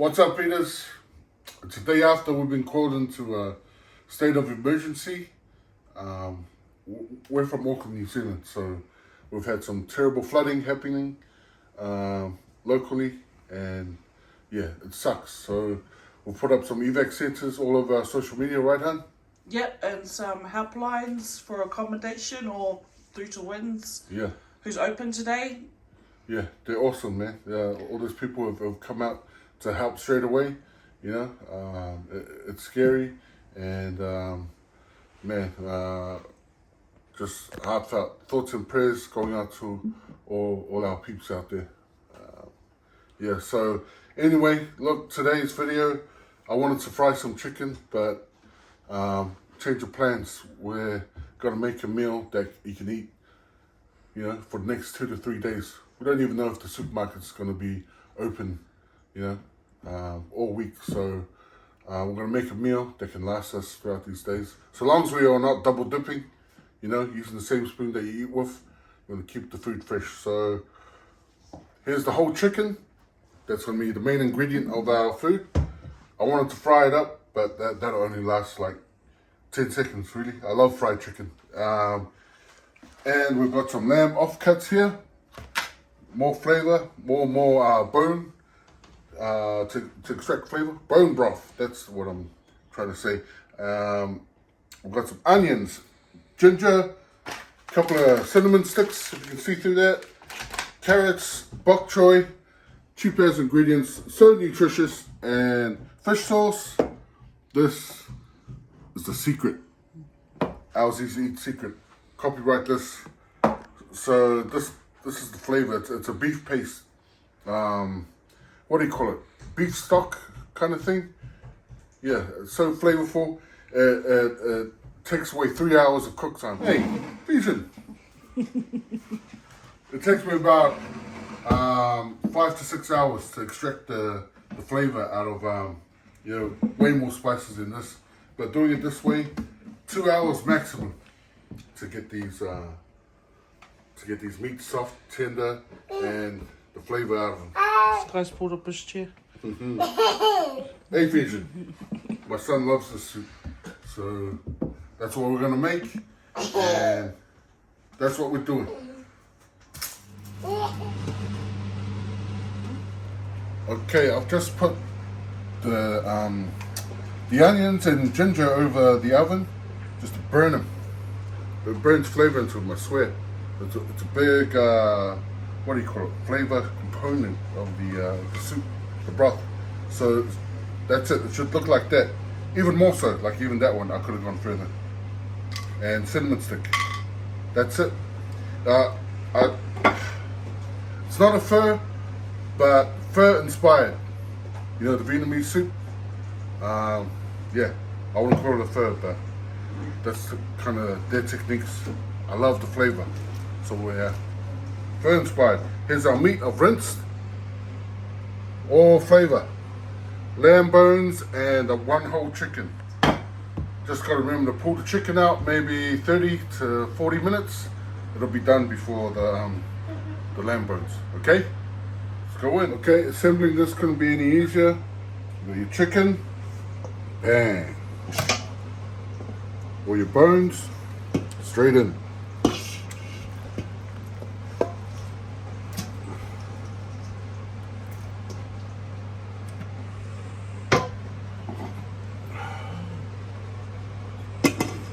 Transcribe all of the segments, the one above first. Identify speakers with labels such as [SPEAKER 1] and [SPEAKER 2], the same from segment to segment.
[SPEAKER 1] What's up, Peters? It's the day after we've been called into a state of emergency. We're from Auckland, New Zealand, so we've had some terrible flooding happening locally, and yeah, it sucks. So we'll put up some evac centres all over our social media, right, hon?
[SPEAKER 2] Yep, and some helplines for accommodation or through to WINS.
[SPEAKER 1] Yeah.
[SPEAKER 2] Who's open today?
[SPEAKER 1] Yeah, they're awesome, man. All those people have come out to help straight away. You know, it's scary, and just heartfelt thoughts and prayers going out to all our peeps out there. Yeah, so anyway, look, today's video, I wanted to fry some chicken, but change of plans. We're gonna make a meal that you can eat, you know, for the next 2 to 3 days. We don't even know if the supermarket's gonna be open, you know, all week. So we're gonna make a meal that can last us throughout these days. So long as we are not double dipping, you know, using the same spoon that you eat with, we're gonna keep the food fresh. So here's the whole chicken. That's gonna be the main ingredient of our food. I wanted to fry it up, but that'll only last like 10 seconds, really. I love fried chicken. And we've got some lamb offcuts here. More flavor, more bone to extract flavor. Bone broth, that's what I'm trying to say. We've got some onions, ginger, a couple of cinnamon sticks, if you can see through that. Carrots, bok choy, cheap as ingredients, so nutritious, and fish sauce. This is the secret. Ours Easy Eat secret. Copyright this. So this is the flavor. It's a beef paste. What do you call it? Beef stock kind of thing. Yeah, it's so flavorful. It takes away 3 hours of cook time. Hey, Vision. It takes me about 5 to 6 hours to extract the flavor out of you know, way more spices in this. But doing it this way, 2 hours maximum to get these meats soft, tender, and the flavor out of them.
[SPEAKER 2] This guy's pulled up his chair.
[SPEAKER 1] Hey, Vision. My son loves this soup, so that's what we're gonna make, and that's what we're doing. Okay, I've just put the onions and ginger over the oven just to burn them. It burns flavor into them, I swear. It's a big, what do you call it, flavor component of the soup, the broth. So that's it. It should look like that. Even more so, like even that one, I could have gone further. And cinnamon stick. That's it. It's not a pho, but pho inspired. You know, the Vietnamese soup. Yeah, I wouldn't call it a pho, but that's kind of their techniques. I love the flavor. So we're pho inspired. Here's our meat I've rinsed. All flavor. Lamb bones and one whole chicken. Just got to remember to pull the chicken out maybe 30 to 40 minutes. It'll be done before the lamb bones. Okay? Let's go in. Okay, assembling this couldn't be any easier. You got your chicken. Bang. Or your bones. Straight in.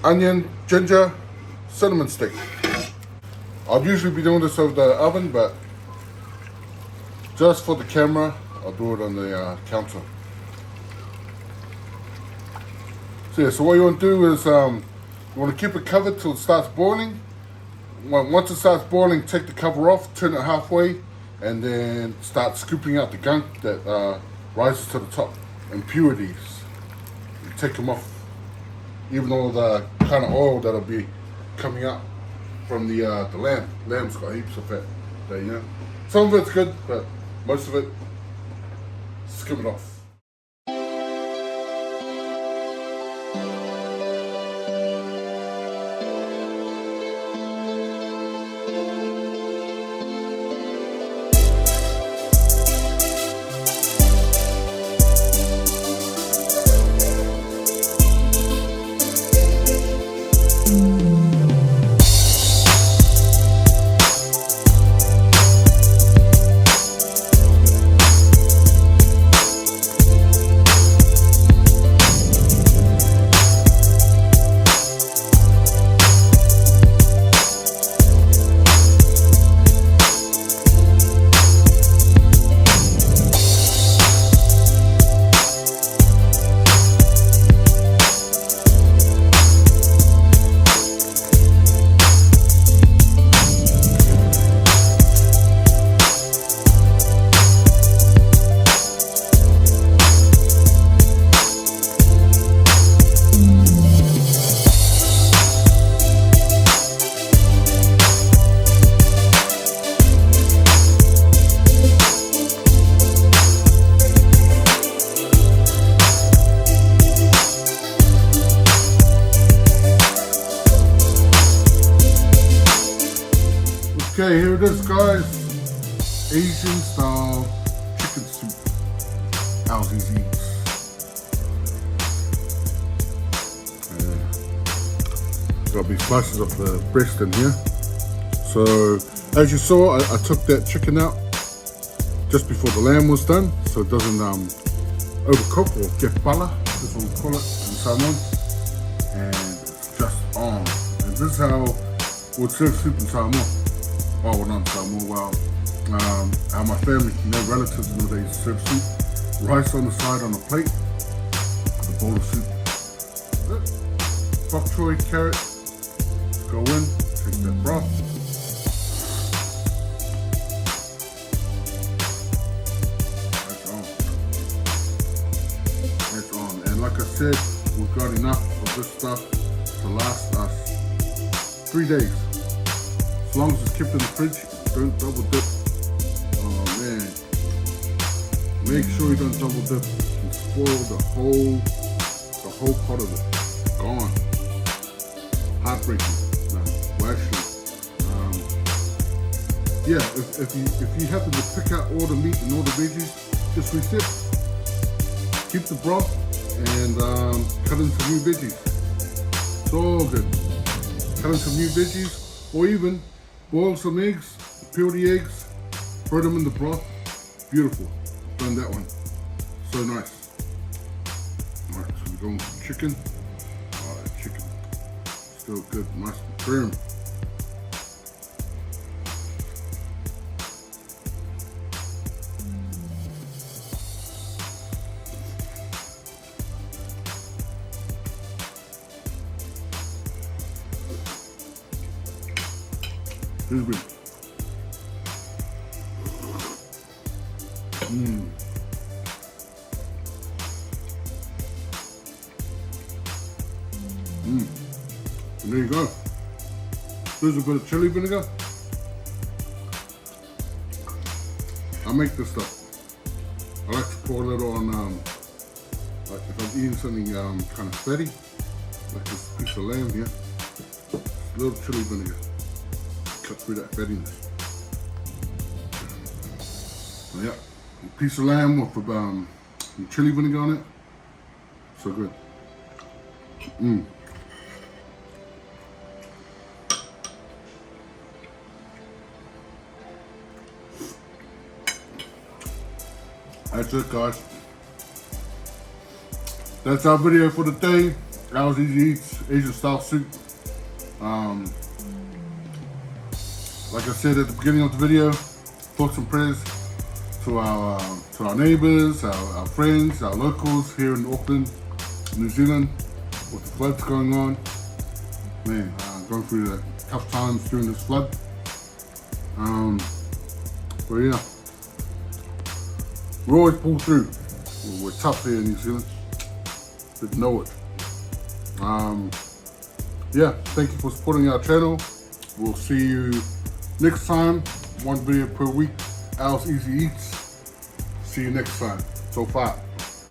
[SPEAKER 1] Onion, ginger, cinnamon stick. I'd usually be doing this over the oven, but just for the camera, I'll do it on the counter. So yeah, so what you want to do is you want to keep it covered till it starts boiling. Once it starts boiling, take the cover off, turn it halfway, and then start scooping out the gunk that rises to the top. Impurities, you take them off. Even all the kind of oil that'll be coming out from the lamb. Lamb's got heaps of fat there, you know. Some of it's good, but most of it, skim it off. Okay, here it is, guys. Asian style chicken soup. How's easy? Got big slices of the breast in here. So, as you saw, I took that chicken out just before the lamb was done, so it doesn't overcook or get pala, that's what we call it in Samoan. And it's just on. And this is how we'll serve soup in Samoa. Oh, well, not in Samoa, well, how my family, relatives, they serve soup. Rice on the side on a plate, a bowl of soup. Bok choy, carrot, go in, take that broth. That's on. And like I said, we've got enough of this stuff to last us 3 days. As long as it's kept in the fridge, don't double dip. Oh man. Make sure you don't double dip and spoil the whole pot of it. Gone. Heartbreaking. No, well actually, yeah, if you happen to pick out all the meat and all the veggies, just reset. Keep the broth and cut into new veggies. It's all good. Cut into new veggies, or even boil some eggs, peel the eggs, throw them in the broth. Beautiful. Done that one. So nice. Alright, so we're going with chicken. Alright, chicken. Still good, nice and firm. Excuse me. And there you go. There's a bit of chili vinegar. I make this stuff. I like to pour a little on, like if I'm eating something kind of fatty, like this piece of lamb here, a little chili vinegar. Cut through that fattiness. So yeah, a piece of lamb with some chili vinegar on it. So good. That's it, guys. That's our video for the day. How's Easy Eats Asian style soup. Like I said at the beginning of the video, thoughts and prayers to our neighbours, our friends, our locals here in Auckland, New Zealand, with the floods going on. Man, going through the tough times during this flood. But yeah, we always pull through. We're tough here in New Zealand. Didn't know it. Yeah, thank you for supporting our channel. We'll see you next time. One video per week. Al's Easy Eats. See you next time. So far.